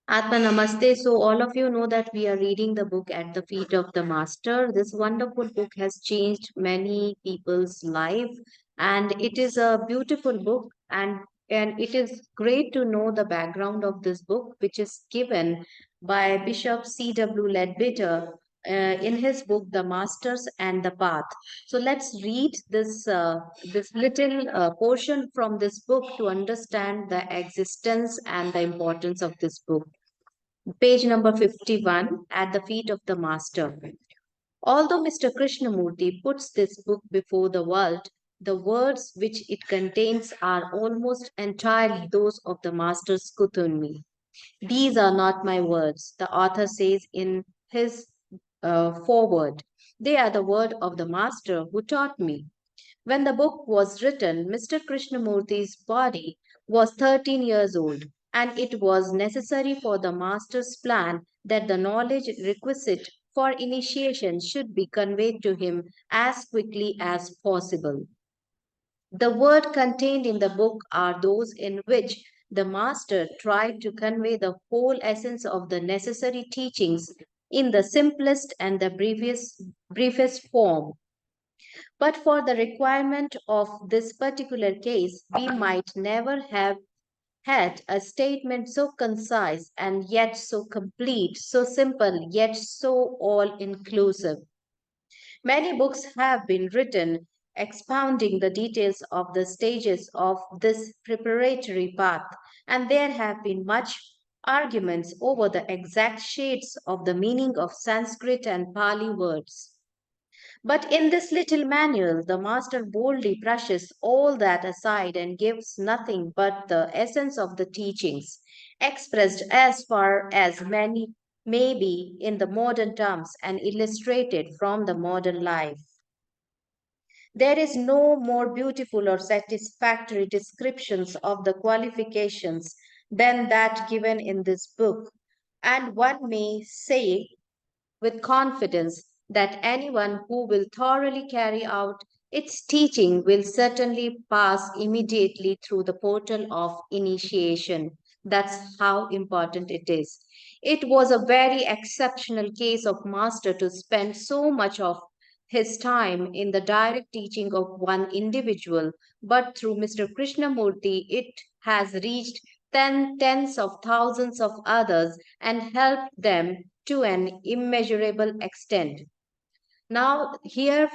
Atma Namaste. So, all of you know that we are reading the book At the Feet of the Master. This wonderful book has changed many people's life, and it is a beautiful book. And it is great to know the background of this book, which is given by Bishop C.W. Ledbetter in his book The Masters and the Path. So let's read this little portion from this book to understand the existence and the importance of this book. Page number 51, At the Feet of the Master. Although Mr. Krishnamurti puts this book before the world, the words which it contains are almost entirely those of the Master's Kuthunmi. These are not my words, the author says in his foreword. They are the word of the Master who taught me. When the book was written, Mr. Krishnamurti's body was 13 years old, and it was necessary for the master's plan that the knowledge requisite for initiation should be conveyed to him as quickly as possible. The words contained in the book are those in which the master tried to convey the whole essence of the necessary teachings in the simplest and the briefest form. But for the requirement of this particular case, we might never have had a statement so concise and yet so complete, so simple yet so all inclusive. Many books have been written expounding the details of the stages of this preparatory path, and there have been much arguments over the exact shades of the meaning of Sanskrit and Pali words. But in this little manual, the master boldly brushes all that aside and gives nothing but the essence of the teachings, expressed as far as many may be in the modern terms and illustrated from the modern life. There is no more beautiful or satisfactory descriptions of the qualifications than that given in this book, and one may say with confidence that anyone who will thoroughly carry out its teaching will certainly pass immediately through the portal of initiation. That's how important it is. It was a very exceptional case of master to spend so much of his time in the direct teaching of one individual, but through Mr. Krishnamurti, it has reached tens of thousands of others and helped them to an immeasurable extent. Now,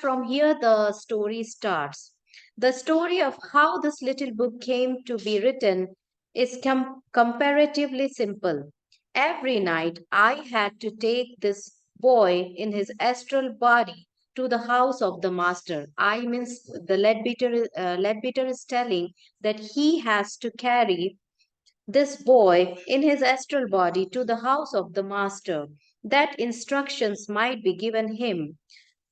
from here, the story starts. The story of how this little book came to be written is comparatively simple. Every night, I had to take this boy in his astral body to the house of the master. I means the Leadbeater is telling that he has to carry this boy in his astral body to the house of the master, that instructions might be given him.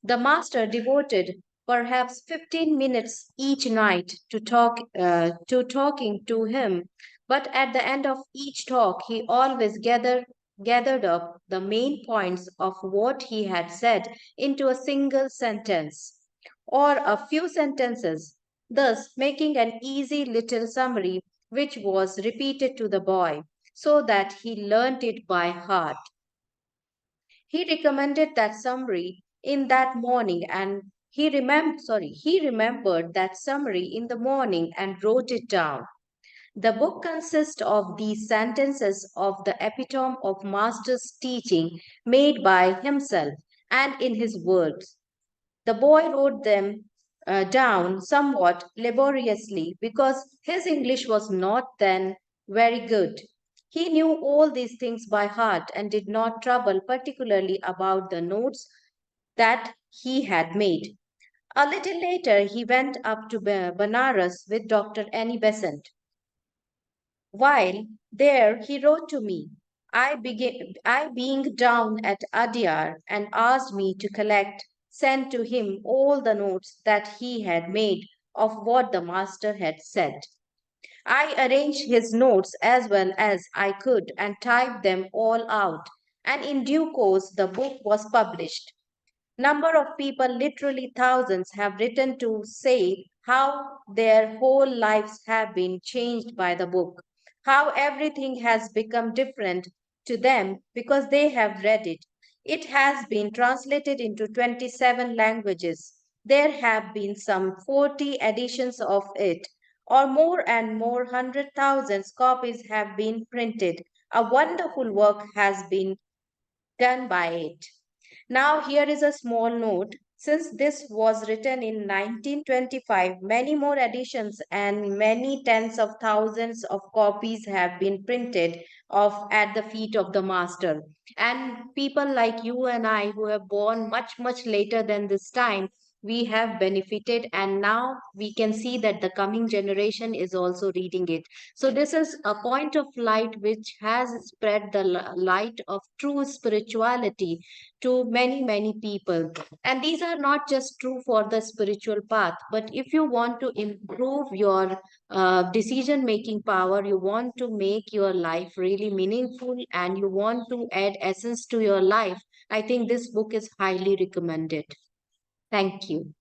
The master devoted perhaps 15 minutes each night to talking to him, but at the end of each talk, he always gathered up the main points of what he had said into a single sentence or a few sentences, thus making an easy little summary which was repeated to the boy so that he learnt it by heart. He recommended that summary in that morning and he remembered that summary in the morning and wrote it down. The book consists of these sentences of the epitome of master's teaching made by himself and in his words. The boy wrote them down somewhat laboriously because his English was not then very good. He knew all these things by heart and did not trouble particularly about the notes that he had made. A little later, he went up to Banaras with Dr. Annie Besant. While there, he wrote to me. I being down at Adyar and asked me to send to him all the notes that he had made of what the master had said. I arranged his notes as well as I could and typed them all out, and in due course the book was published. Number of people, literally thousands, have written to say how their whole lives have been changed by the book, how everything has become different to them because they have read it. It has been translated into 27 languages. There have been some 40 editions of it, or more, and more 100,000 copies have been printed. A wonderful work has been done by it. Now, here is a small note. Since this was written in 1925, many more editions and many tens of thousands of copies have been printed of at the feet of the master. And people like you and I who have born much, much later than this time, we have benefited, and now we can see that the coming generation is also reading it. So this is a point of light which has spread the light of true spirituality to many, many people. And these are not just true for the spiritual path, but if you want to improve your decision making power, you want to make your life really meaningful, and you want to add essence to your life, I think this book is highly recommended. Thank you.